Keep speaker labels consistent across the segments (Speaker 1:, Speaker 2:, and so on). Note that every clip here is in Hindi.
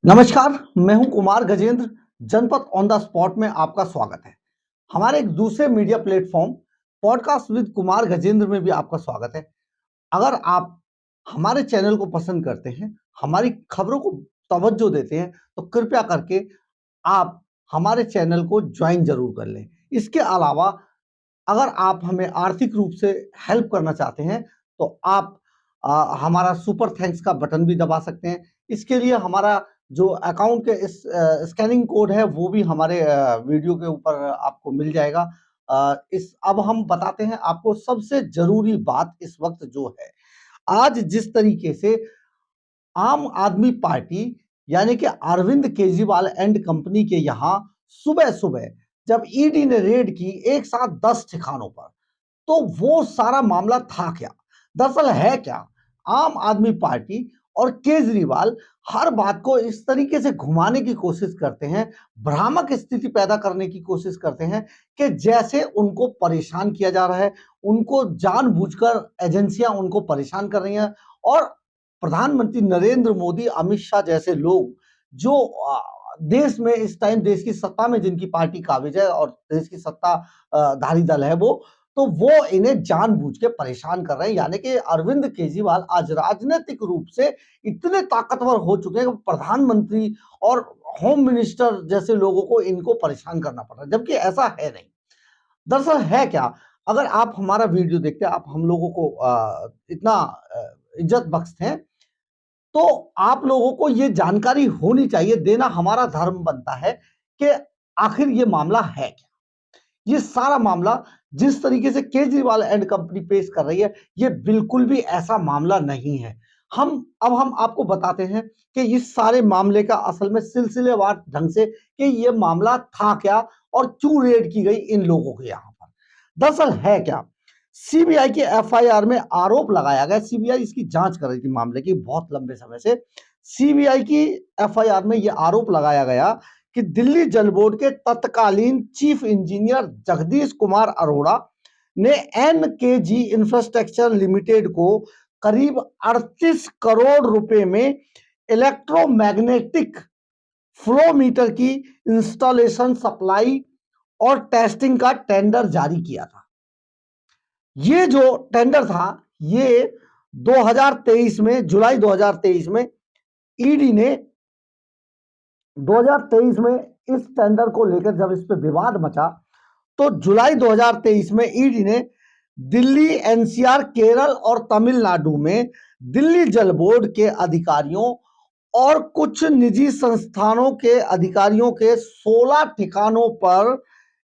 Speaker 1: नमस्कार, मैं हूं कुमार गजेंद्र। जनपद ऑन द स्पॉट में आपका स्वागत है। हमारे एक दूसरे media platform podcast with Kumar Gajendra में भी आपका स्वागत है। अगर आप हमारे चैनल को पसंद करते हैं, हमारी खबरों को तवज्जो देते हैं, तो कृपया करके आप हमारे चैनल को ज्वाइन जरूर कर लें। इसके अलावा अगर आप हमें आर्थिक रूप से हेल्प करना चाहते हैं, तो आप हमारा सुपर थैंक्स का बटन भी दबा सकते हैं। इसके लिए हमारा जो अकाउंट के इस स्कैनिंग कोड है वो भी हमारे वीडियो के ऊपर आपको मिल जाएगा। इस अब हम बताते हैं आपको सबसे जरूरी बात इस वक्त जो है। आज जिस तरीके से आम आदमी पार्टी यानी कि अरविंद केजरीवाल एंड कंपनी के यहाँ सुबह सुबह जब ईडी ने रेड की एक साथ 10 ठिकानों पर, तो वो सारा मामला था क्या? दरअसल है क्या? आम आदमी पार्टी और केजरीवाल हर बात को इस तरीके से घुमाने की कोशिश करते हैं, भ्रामक स्थिति पैदा करने की कोशिश करते हैं कि जैसे उनको परेशान किया जा रहा है, उनको जानबूझकर एजेंसियां उनको परेशान कर रही हैं। और प्रधानमंत्री नरेंद्र मोदी, अमित शाह जैसे लोग जो देश में इस टाइम देश की सत्ता में जिनकी पार्टी काबिज है और देश की सत्ता धारी दल है वो इन्हें जानबूझ के परेशान कर रहे हैं। यानी कि अरविंद केजरीवाल आज राजनीतिक रूप से इतने ताकतवर हो चुके हैं कि प्रधानमंत्री और होम मिनिस्टर जैसे लोगों को इनको परेशान करना पड़ रहा है, जबकि ऐसा है नहीं। दरअसल है क्या? अगर आप हमारा वीडियो देखते हैं, आप हम लोगों को इतना इज्जत बख्शते हैं, तो आप लोगों को ये जानकारी होनी चाहिए, देना हमारा धर्म बनता है कि आखिर ये मामला है क्या। ये सारा मामला जिस तरीके से केजरीवाल एंड कंपनी पेश कर रही है, ये बिल्कुल भी ऐसा मामला नहीं है। हम आपको बताते हैं कि इस सारे मामले का असल में सिलसिलेवार ढंग से कि ये मामला था क्या और क्यों रेड की गई इन लोगों के यहाँ पर। दरअसल है क्या? सीबीआई की एफआईआर में आरोप लगाया गया, सीबीआई इसकी जांच कर रही थी मामले की बहुत लंबे समय से। सीबीआई की एफआईआर में यह आरोप लगाया गया कि दिल्ली जल बोर्ड के तत्कालीन चीफ इंजीनियर जगदीश कुमार अरोड़ा ने एनकेजी इंफ्रास्ट्रक्चर लिमिटेड को करीब 38 करोड़ रुपए में इलेक्ट्रोमैग्नेटिक फ्लो मीटर की इंस्टॉलेशन, सप्लाई और टेस्टिंग का टेंडर जारी किया था। ये जो टेंडर था, ये 2023 में, जुलाई 2023 में ईडी ने 2023 में इस टेंडर को लेकर जब इस पे विवाद मचा, तो जुलाई 2023 में ईडी ने दिल्ली, एनसीआर, केरल और तमिलनाडु में दिल्ली जल बोर्ड के अधिकारियों और कुछ निजी संस्थानों के अधिकारियों के 16 ठिकानों पर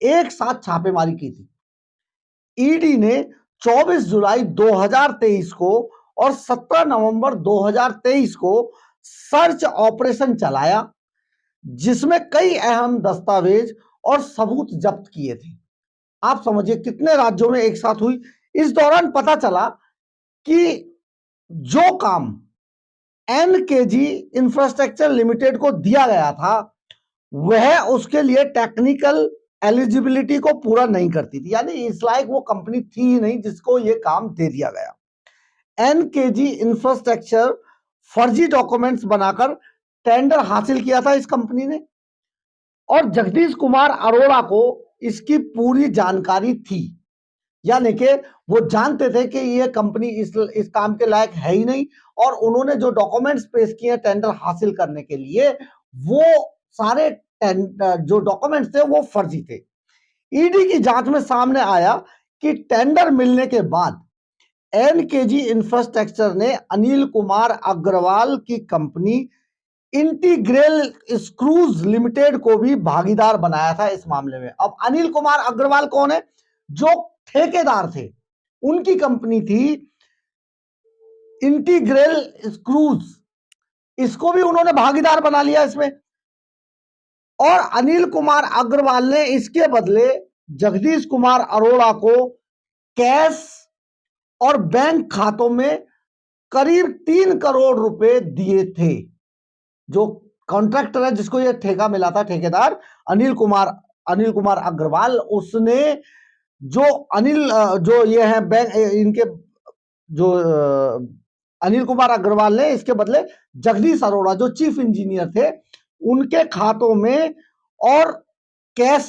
Speaker 1: एक साथ छापेमारी की थी। ईडी ने 24 जुलाई 2023 को और 17 नवंबर 2023 को सर्च ऑपरेशन चलाया, जिसमें कई अहम दस्तावेज और सबूत जब्त किए थे। आप समझिए कितने राज्यों में एक साथ हुई। इस दौरान पता चला कि जो काम एनकेजी इंफ्रास्ट्रक्चर लिमिटेड को दिया गया था, वह उसके लिए टेक्निकल एलिजिबिलिटी को पूरा नहीं करती थी। यानी इस लायक वो कंपनी थी ही नहीं जिसको ये काम दे दिया गया। एनकेजी इंफ्रास्ट्रक्चर फर्जी डॉक्यूमेंट्स बनाकर टेंडर हासिल किया था इस कंपनी ने, और जगदीश कुमार अरोड़ा को इसकी पूरी जानकारी थी। यानी कि वो जानते थे कि ये कंपनी इस काम के लायक है ही नहीं, और उन्होंने जो डॉक्यूमेंट्स पेश किए टेंडर हासिल करने के लिए, वो सारे जो डॉक्यूमेंट्स थे वो फर्जी थे। ईडी की जांच में सामने आया कि टेंडर मिलने के बाद एनकेजी इंफ्रास्ट्रक्चर ने अनिल कुमार अग्रवाल की कंपनी इंटीग्रेल स्क्रूज लिमिटेड को भी भागीदार बनाया था इस मामले में। अब अनिल कुमार अग्रवाल कौन है? जो ठेकेदार थे, उनकी कंपनी थी इंटीग्रेल स्क्रूज, इसको भी उन्होंने भागीदार बना लिया इसमें। और अनिल कुमार अग्रवाल ने इसके बदले जगदीश कुमार अरोड़ा को कैश और बैंक खातों में करीब 3 करोड़ रुपए दिए थे। जो कॉन्ट्रैक्टर है, जिसको यह ठेका मिला था, ठेकेदार अनिल कुमार अग्रवाल, उसने जो ये है बैंक, इनके जो अनिल कुमार अग्रवाल ने इसके बदले जगदीश अरोड़ा जो चीफ इंजीनियर थे उनके खातों में और कैश,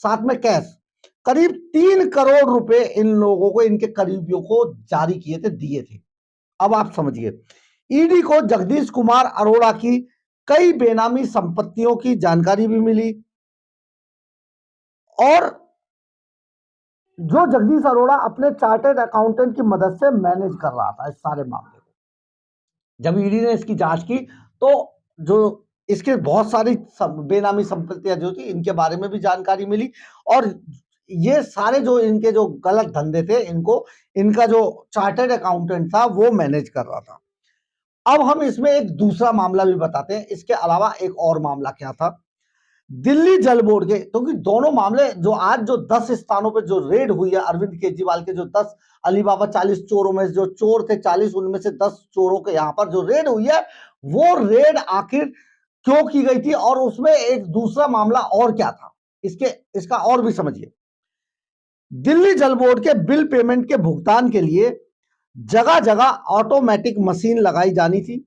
Speaker 1: साथ में कैश करीब 3 करोड़ रुपए इन लोगों को, इनके करीबियों को जारी किए थे, दिए थे। अब आप समझिए, ईडी को जगदीश कुमार अरोड़ा की कई बेनामी संपत्तियों की जानकारी भी मिली और जो जगदीश अरोड़ा अपने चार्टर्ड अकाउंटेंट की मदद से मैनेज कर रहा था इस सारे मामले को। जब ईडी ने इसकी जांच की तो जो इसके बहुत सारी बेनामी संपत्तियां जो थी इनके बारे में भी जानकारी मिली और ये सारे जो इनके जो गलत धंधे थे इनको इनका जो चार्टर्ड अकाउंटेंट था वो मैनेज कर रहा था। अब हम इसमें एक दूसरा मामला भी बताते हैं, इसके अलावा एक और मामला क्या था। दिल्ली जल बोर्ड के, क्योंकि दोनों मामले जो आज जो 10 स्थानों पे जो रेड हुई है अरविंद केजरीवाल के, जो 10 अलीबाबा 40 चोरों में जो चोर थे 40, उनमें से 10 चोरों के यहां पर जो रेड हुई है वो रेड आखिर क्यों की गई थी और उसमें एक दूसरा मामला और क्या था, इसका और भी समझिए। दिल्ली जल बोर्ड के बिल पेमेंट के भुगतान के लिए जगह जगह ऑटोमेटिक मशीन लगाई जानी थी,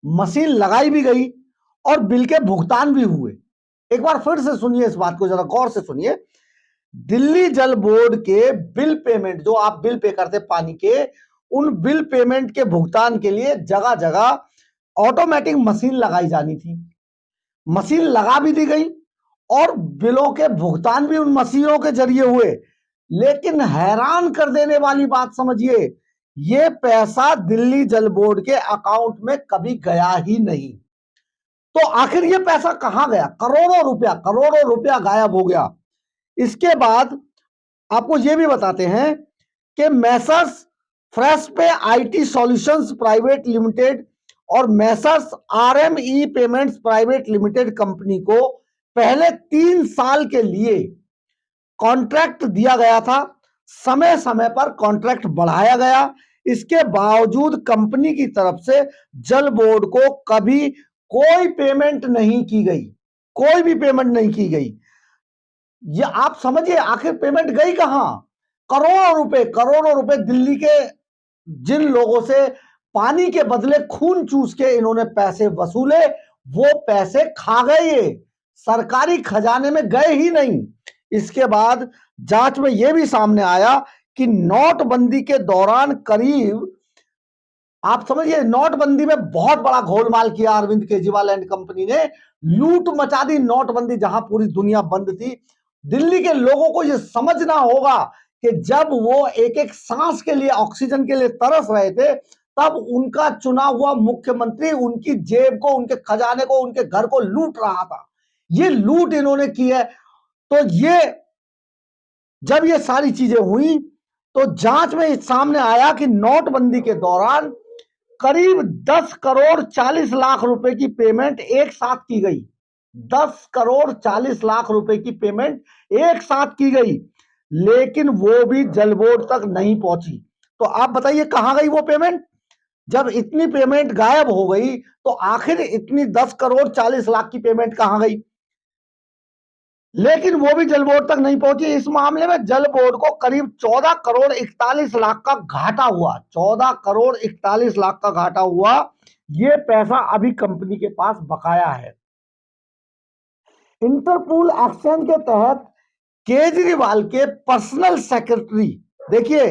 Speaker 1: मशीन लगाई भी गई और बिल के भुगतान भी हुए। एक बार फिर से सुनिए, इस बात को जरा गौर से सुनिए। दिल्ली जल बोर्ड के बिल पेमेंट, जो आप बिल पे करते पानी के, उन बिल पेमेंट के भुगतान के लिए जगह जगह ऑटोमेटिक मशीन लगाई जानी थी, मशीन लगा भी दी गई और बिलों के भुगतान भी उन मशीनों के जरिए हुए। लेकिन हैरान कर देने वाली बात समझिए, ये पैसा दिल्ली जल बोर्ड के अकाउंट में कभी गया ही नहीं। तो आखिर ये पैसा कहां गया? करोड़ों रुपया गायब हो गया। इसके बाद आपको ये भी बताते हैं कि मैसर्स फ्रेश पे आईटी सॉल्यूशंस प्राइवेट लिमिटेड और Messrs RME payments private limited company को पहले 3 साल के लिए कॉन्ट्रैक्ट दिया गया था, समय समय पर कॉन्ट्रैक्ट बढ़ाया गया। इसके बावजूद कंपनी की तरफ से जल बोर्ड को कभी कोई पेमेंट नहीं की गई, कोई भी पेमेंट नहीं की गई। ये आप समझिए आखिर पेमेंट गई कहां? करोड़ों रुपए दिल्ली के जिन लोगों से पानी के बदले खून चूस के इन्होंने पैसे वसूले, वो पैसे खा गए, ये सरकारी खजाने में गए ही नहीं। इसके बाद जांच में यह भी सामने आया कि नोटबंदी के दौरान करीब, आप समझिए, नोटबंदी में बहुत बड़ा घोलमाल किया अरविंद केजरीवाल एंड कंपनी ने, लूट मचा दी नोटबंदी जहां पूरी दुनिया बंद थी। दिल्ली के लोगों को यह समझना होगा कि जब वो एक एक सांस के लिए, ऑक्सीजन के लिए तरस रहे थे, तब उनका चुना हुआ मुख्यमंत्री उनकी जेब को, उनके खजाने को, उनके घर को लूट रहा था। ये लूट इन्होंने की है। तो ये जब ये सारी चीजें हुई तो जांच में सामने आया कि नोटबंदी के दौरान करीब 10 करोड़ 40 लाख रुपए की पेमेंट एक साथ की गई। 10 करोड़ 40 लाख रुपए की पेमेंट एक साथ की गई, लेकिन वो भी जल बोर्ड तक नहीं पहुंची। तो आप बताइए कहां गई वो पेमेंट? जब इतनी पेमेंट गायब हो गई तो आखिर इतनी 10 करोड़ 40 लाख की पेमेंट कहां गई? लेकिन वो भी जल बोर्ड तक नहीं पहुंची। इस मामले में जल बोर्ड को करीब 14 करोड़ 41 लाख का घाटा हुआ। 14 करोड़ 41 लाख का घाटा हुआ। ये पैसा अभी कंपनी के पास बकाया है। इंटरपोल एक्शन के तहत केजरीवाल के पर्सनल सेक्रेटरी, देखिए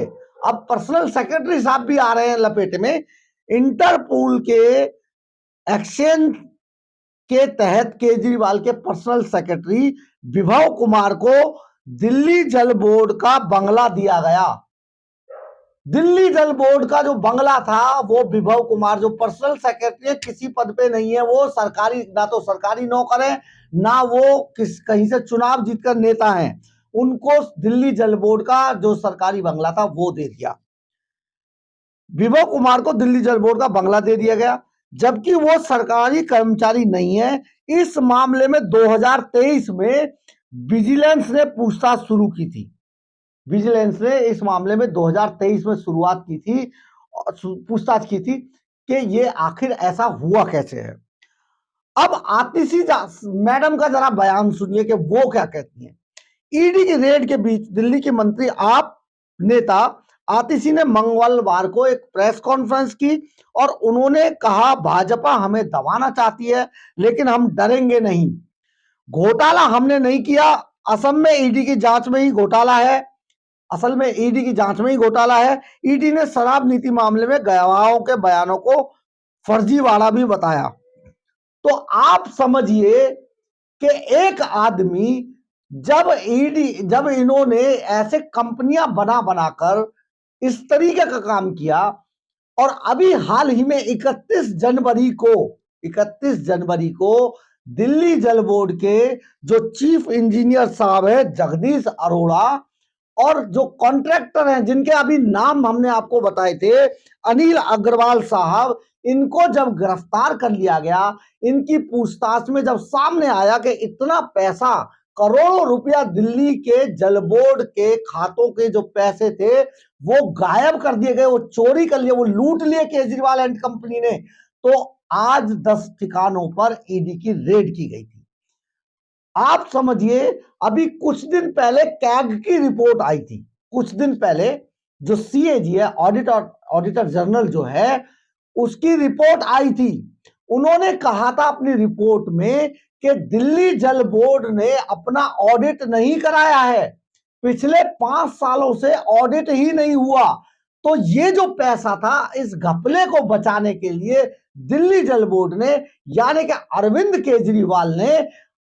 Speaker 1: अब पर्सनल सेक्रेटरी साहब भी आ रहे हैं लपेटे में। इंटरपोल के एक्शन के तहत केजरीवाल के पर्सनल सेक्रेटरी विभव कुमार को दिल्ली जल बोर्ड का बंगला दिया गया। दिल्ली जल बोर्ड का जो बंगला था वो विभव कुमार, जो पर्सनल सेक्रेटरी, किसी पद पे नहीं है, वो सरकारी, ना तो सरकारी नौकर है, ना वो कहीं से चुनाव जीतकर नेता हैं, उनको दिल्ली जल बोर्ड का जो सरकारी बंगला था वो दे दिया। विभव कुमार को दिल्ली जल बोर्ड का बंगला दे दिया गया, जबकि वो सरकारी कर्मचारी नहीं है। इस मामले में 2023 में विजिलेंस ने पूछताछ शुरू की थी। विजिलेंस ने इस मामले में 2023 में शुरुआत की थी, पूछताछ की थी कि ये आखिर ऐसा हुआ कैसे है। अब आतिशी मैडम का जरा बयान सुनिए कि वो क्या कहती हैं। ईडी की रेड के बीच दिल्ली के मंत्री आप नेता आतिशी ने मंगलवार को एक प्रेस कॉन्फ्रेंस की और उन्होंने कहा भाजपा हमें दबाना चाहती है लेकिन हम डरेंगे नहीं। घोटाला हमने नहीं किया, असम में ईडी की जांच में ही घोटाला है। असल में ईडी की जांच में ही घोटाला है। ईडी ने शराब नीति मामले में गवाहों के बयानों को फर्जीवाड़ा भी बताया। तो आप समझिए कि एक आदमी जब इन्होंने ऐसे कंपनियां बना बनाकर इस तरीके का काम किया और अभी हाल ही में 31 जनवरी को दिल्ली जल बोर्ड के जो चीफ इंजीनियर साहब है जगदीश अरोड़ा और जो कॉन्ट्रैक्टर हैं जिनके अभी नाम हमने आपको बताए थे अनिल अग्रवाल साहब, इनको जब गिरफ्तार कर लिया गया, इनकी पूछताछ में जब सामने आया कि इतना पैसा करोड़ों रुपया दिल्ली के जल बोर्ड के खातों के जो पैसे थे वो गायब कर दिए गए, वो चोरी कर लिए, वो लूट लिए केजरीवाल एंड कंपनी ने। तो आज 10 ठिकानों पर ईडी की रेड की गई थी। आप समझिए अभी कुछ दिन पहले कैग की रिपोर्ट आई थी, कुछ दिन पहले जो सीएजी है, ऑडिटर जनरल जो है, उसकी रिपोर्ट आई थी। उन्होंने कहा था अपनी रिपोर्ट में कि दिल्ली जल बोर्ड ने अपना ऑडिट नहीं कराया है, पिछले 5 सालों से ऑडिट ही नहीं हुआ। तो ये जो पैसा था इस घपले को बचाने के लिए दिल्ली जल बोर्ड ने यानी कि अरविंद केजरीवाल ने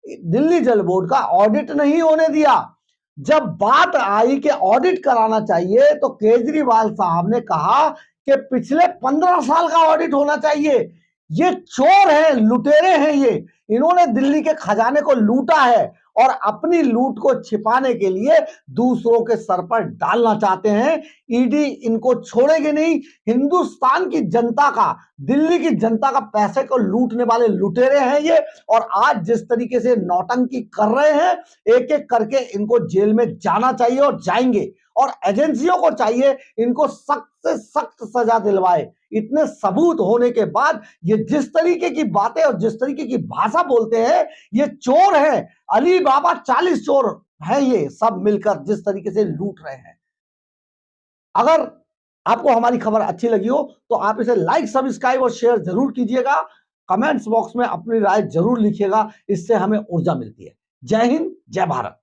Speaker 1: दिल्ली जल बोर्ड का ऑडिट नहीं होने दिया। जब बात आई कि ऑडिट कराना चाहिए तो केजरीवाल साहब ने कहा कि पिछले 15 साल का ऑडिट होना चाहिए। ये चोर हैं, लुटेरे हैं, ये इन्होंने दिल्ली के खजाने को लूटा है और अपनी लूट को छिपाने के लिए दूसरों के सर पर डालना चाहते हैं। ईडी इनको छोड़ेगी नहीं। हिंदुस्तान की जनता का, दिल्ली की जनता का पैसे को लूटने वाले लुटेरे हैं ये, और आज जिस तरीके से नौटंकी कर रहे हैं, एक एक करके इनको जेल में जाना चाहिए और जाएंगे। और एजेंसियों को चाहिए इनको सख्त से सख्त सजा दिलवाए। इतने सबूत होने के बाद ये जिस तरीके की बातें और जिस तरीके की भाषा बोलते हैं, ये चोर हैं। अली बाबा 40 चोर हैं, ये सब मिलकर जिस तरीके से लूट रहे हैं। अगर आपको हमारी खबर अच्छी लगी हो तो आप इसे लाइक, सब्सक्राइब और शेयर जरूर कीजिएगा। कमेंट्स बॉक्स में अपनी राय जरूर लिखिएगा, इससे हमें ऊर्जा मिलती है। जय हिंद, जय भारत।